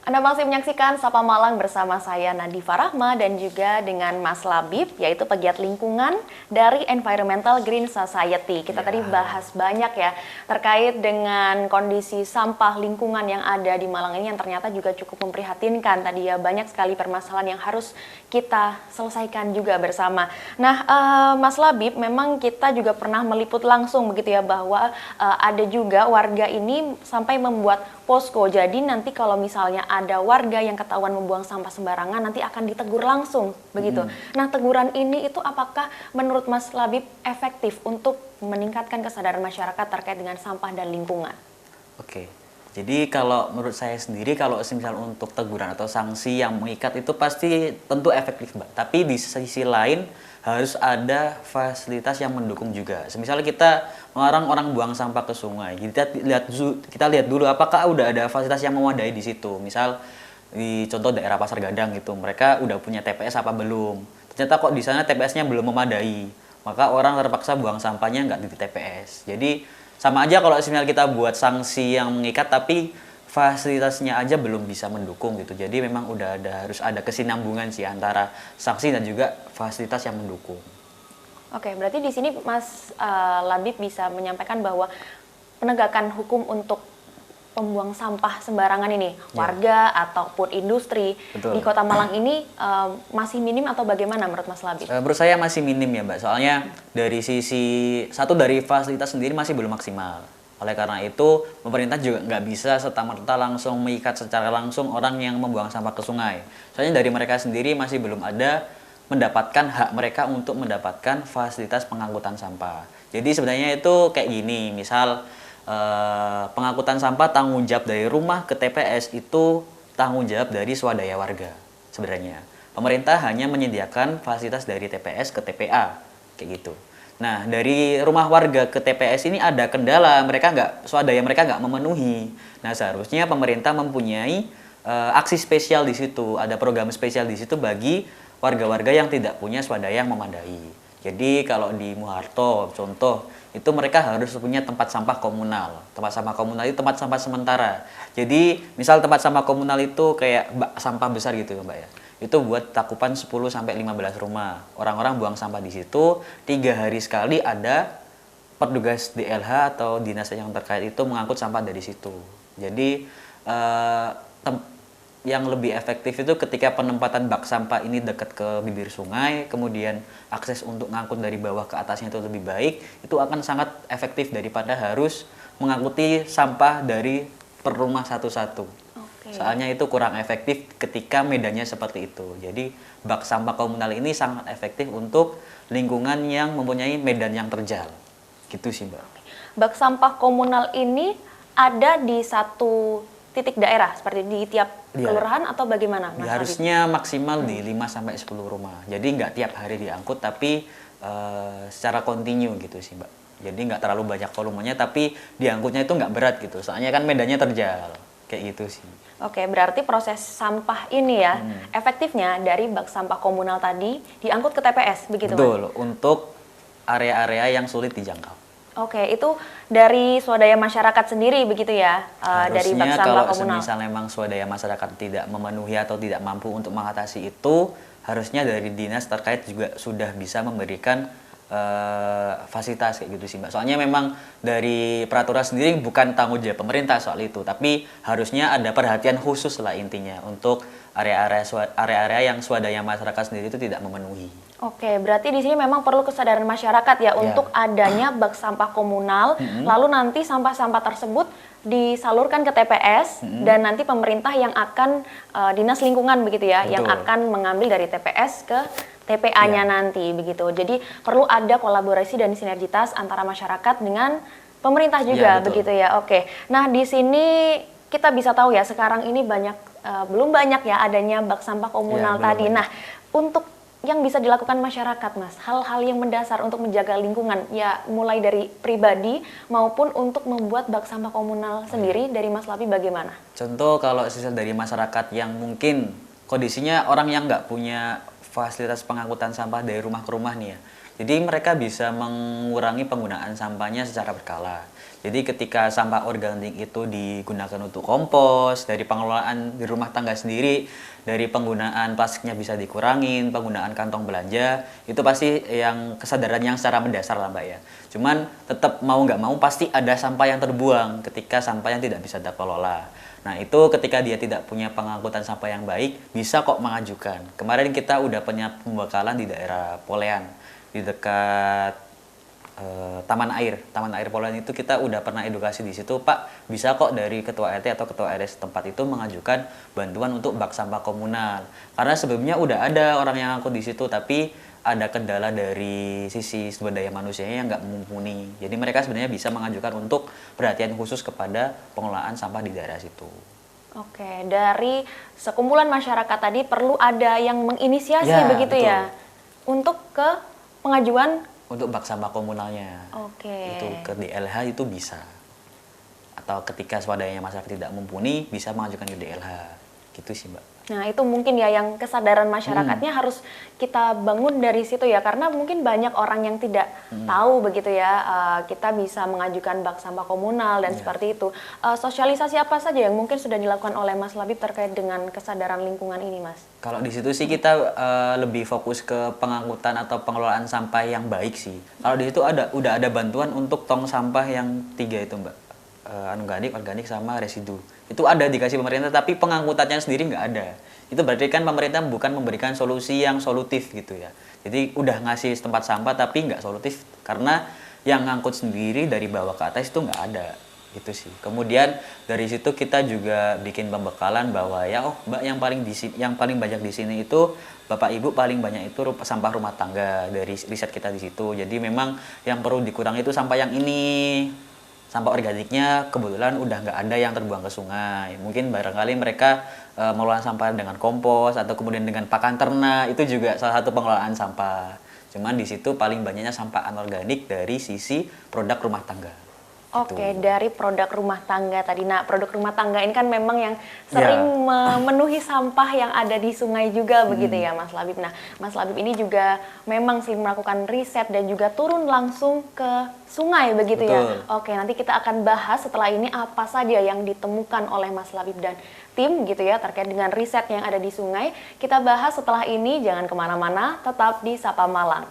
Anda masih menyaksikan Sapa Malang bersama saya Nadifa Rahma dan juga dengan Mas Labib, yaitu pegiat lingkungan dari Environmental Green Society. Kita tadi bahas banyak ya terkait dengan kondisi sampah lingkungan yang ada di Malang ini yang ternyata juga cukup memprihatinkan. Tadi ya banyak sekali permasalahan yang harus kita selesaikan juga bersama. Nah, Mas Labib, memang kita juga pernah meliput langsung begitu ya bahwa ada juga warga ini sampai membuat posko. Jadi nanti kalau misalnya ada warga yang ketahuan membuang sampah sembarangan nanti akan ditegur langsung begitu. Nah, teguran ini itu apakah menurut Mas Labib efektif untuk meningkatkan kesadaran masyarakat terkait dengan sampah dan lingkungan? Oke. Jadi kalau menurut saya sendiri kalau misal untuk teguran atau sanksi yang mengikat itu pasti tentu efektif, Mbak. Tapi di sisi lain harus ada fasilitas yang mendukung juga. Misalnya kita melarang orang buang sampah ke sungai. Kita lihat dulu apakah udah ada fasilitas yang memadai di situ. Misal di contoh daerah Pasar Gadang gitu, mereka udah punya TPS apa belum? Ternyata kok di sana TPS-nya belum memadai. Maka orang terpaksa buang sampahnya nggak di TPS. Jadi sama aja kalau misalnya kita buat sanksi yang mengikat tapi fasilitasnya aja belum bisa mendukung gitu. Jadi memang harus ada kesinambungan sih antara sanksi dan juga fasilitas yang mendukung. Oke, berarti di sini Mas Labib bisa menyampaikan bahwa penegakan hukum untuk pembuang sampah sembarangan ini, warga ataupun industri di Kota Malang ini masih minim atau bagaimana menurut Mas Labib? Menurut saya masih minim ya, Mbak. Soalnya dari dari fasilitas sendiri masih belum maksimal. Oleh karena itu, pemerintah juga nggak bisa serta-merta langsung mengikat secara langsung orang yang membuang sampah ke sungai. Soalnya dari mereka sendiri masih belum ada mendapatkan hak mereka untuk mendapatkan fasilitas pengangkutan sampah. Jadi sebenarnya itu kayak gini, misal pengangkutan sampah tanggung jawab dari rumah ke TPS itu tanggung jawab dari swadaya warga sebenarnya. Pemerintah hanya menyediakan fasilitas dari TPS ke TPA, kayak gitu. Nah, dari rumah warga ke TPS ini ada kendala, swadaya mereka nggak memenuhi. Nah, seharusnya pemerintah mempunyai aksi spesial di situ, ada program spesial di situ bagi warga-warga yang tidak punya swadaya yang memadai. Jadi kalau di Muharto, contoh, itu mereka harus punya tempat sampah komunal. Tempat sampah komunal itu tempat sampah sementara. Jadi, misal tempat sampah komunal itu kayak sampah besar gitu ya, Mbak ya. Itu buat cakupan 10-15 rumah. Orang-orang buang sampah di situ, 3 hari sekali ada petugas DLH atau dinas yang terkait itu mengangkut sampah dari situ. Jadi yang lebih efektif itu ketika penempatan bak sampah ini dekat ke bibir sungai, kemudian akses untuk ngangkut dari bawah ke atasnya itu lebih baik, itu akan sangat efektif daripada harus mengangkuti sampah dari per rumah satu-satu. Soalnya itu kurang efektif ketika medannya seperti itu. Jadi bak sampah komunal ini sangat efektif untuk lingkungan yang mempunyai medan yang terjal. Gitu sih, Mbak. Bak sampah komunal ini ada di satu titik daerah seperti di tiap kelurahan atau bagaimana, Mas? Harusnya maksimal di 5-10 rumah. Jadi nggak tiap hari diangkut tapi secara kontinu gitu sih, Mbak. Jadi nggak terlalu banyak volumenya tapi diangkutnya itu nggak berat gitu. Soalnya kan medannya terjal. Kayak gitu sih. Oke, berarti proses sampah ini ya, efektifnya dari bak sampah komunal tadi diangkut ke TPS, begitu Mas? Betul, untuk area-area yang sulit dijangkau. Oke, itu dari swadaya masyarakat sendiri begitu ya, dari bak sampah komunal? Harusnya kalau misalnya memang swadaya masyarakat tidak memenuhi atau tidak mampu untuk mengatasi itu, harusnya dari dinas terkait juga sudah bisa memberikan fasilitas kayak gitu sih, Mbak. Soalnya memang dari peraturan sendiri bukan tanggung jawab pemerintah soal itu, tapi harusnya ada perhatian khusus lah intinya untuk area-area yang swadaya masyarakat sendiri itu tidak memenuhi. Oke, berarti di sini memang perlu kesadaran masyarakat ya untuk adanya bak sampah komunal, lalu nanti sampah-sampah tersebut disalurkan ke TPS dan nanti pemerintah yang akan dinas lingkungan begitu ya, yang akan mengambil dari TPS ke TPA-nya nanti begitu. Jadi perlu ada kolaborasi dan sinergitas antara masyarakat dengan pemerintah juga begitu ya. Oke. Nah, di sini kita bisa tahu ya sekarang ini belum banyak ya adanya bak sampah komunal tadi. Nah, untuk yang bisa dilakukan masyarakat, Mas, hal-hal yang mendasar untuk menjaga lingkungan ya mulai dari pribadi maupun untuk membuat bak sampah komunal sendiri dari Mas Labi bagaimana? Contoh kalau sisa dari masyarakat yang mungkin kondisinya orang yang nggak punya fasilitas pengangkutan sampah dari rumah ke rumah nih ya. Jadi mereka bisa mengurangi penggunaan sampahnya secara berkala. Jadi ketika sampah organik itu digunakan untuk kompos, dari pengelolaan di rumah tangga sendiri, dari penggunaan plastiknya bisa dikurangin, penggunaan kantong belanja, itu pasti yang kesadaran yang secara mendasar lah Mbak ya. Cuman tetap mau nggak mau pasti ada sampah yang terbuang ketika sampah yang tidak bisa dikelola. Nah itu ketika dia tidak punya pengangkutan sampah yang baik, bisa kok mengajukan. Kemarin kita udah punya pembekalan di daerah Polean, di dekat Taman Air Polan itu kita udah pernah edukasi di situ, Pak, bisa kok dari ketua RT atau ketua RS tempat itu mengajukan bantuan untuk bak sampah komunal. Karena sebelumnya udah ada orang yang ngangkut di situ, tapi ada kendala dari sisi sumber daya manusianya yang nggak mumpuni. Jadi mereka sebenarnya bisa mengajukan untuk perhatian khusus kepada pengelolaan sampah di daerah situ. Oke, dari sekumpulan masyarakat tadi perlu ada yang menginisiasi Ya, begitu betul. ya, untuk ke pengajuan. Untuk bak sampah komunalnya. Oke. Itu ke DLH itu bisa. Atau ketika swadayanya masyarakat tidak mumpuni, bisa mengajukan ke DLH. Gitu sih, Mbak. Nah, itu mungkin ya yang kesadaran masyarakatnya harus kita bangun dari situ ya, karena mungkin banyak orang yang tidak tahu begitu ya, kita bisa mengajukan bak sampah komunal dan seperti itu. Sosialisasi apa saja yang mungkin sudah dilakukan oleh Mas Labib terkait dengan kesadaran lingkungan ini, Mas? Kalau di situ sih kita lebih fokus ke pengangkutan atau pengelolaan sampah yang baik sih. Kalau di situ udah ada bantuan untuk tong sampah yang 3 itu Mbak, anorganik, organik sama residu. Itu ada dikasih pemerintah, tapi pengangkutannya sendiri nggak ada. Itu berarti kan pemerintah bukan memberikan solusi yang solutif gitu ya. Jadi udah ngasih tempat sampah tapi nggak solutif karena yang ngangkut sendiri dari bawah ke atas itu nggak ada. Gitu sih. Kemudian dari situ kita juga bikin pembekalan bahwa ya Mbak yang paling banyak di sini itu Bapak Ibu paling banyak itu sampah rumah tangga dari riset kita di situ. Jadi memang yang perlu dikurangi itu sampah yang ini. Sampah organiknya kebetulan udah nggak ada yang terbuang ke sungai. Mungkin barangkali mereka mengelola sampah dengan kompos atau kemudian dengan pakan ternak, itu juga salah satu pengelolaan sampah. Cuman di situ paling banyaknya sampah anorganik dari sisi produk rumah tangga. Oke, dari produk rumah tangga tadi. Nah, produk rumah tangga ini kan memang yang sering memenuhi sampah yang ada di sungai juga begitu ya, Mas Labib. Nah, Mas Labib ini juga memang sih melakukan riset dan juga turun langsung ke sungai begitu ya. Oke, nanti kita akan bahas setelah ini apa saja yang ditemukan oleh Mas Labib dan tim gitu ya terkait dengan riset yang ada di sungai. Kita bahas setelah ini, jangan kemana-mana, tetap di Sapa Malang.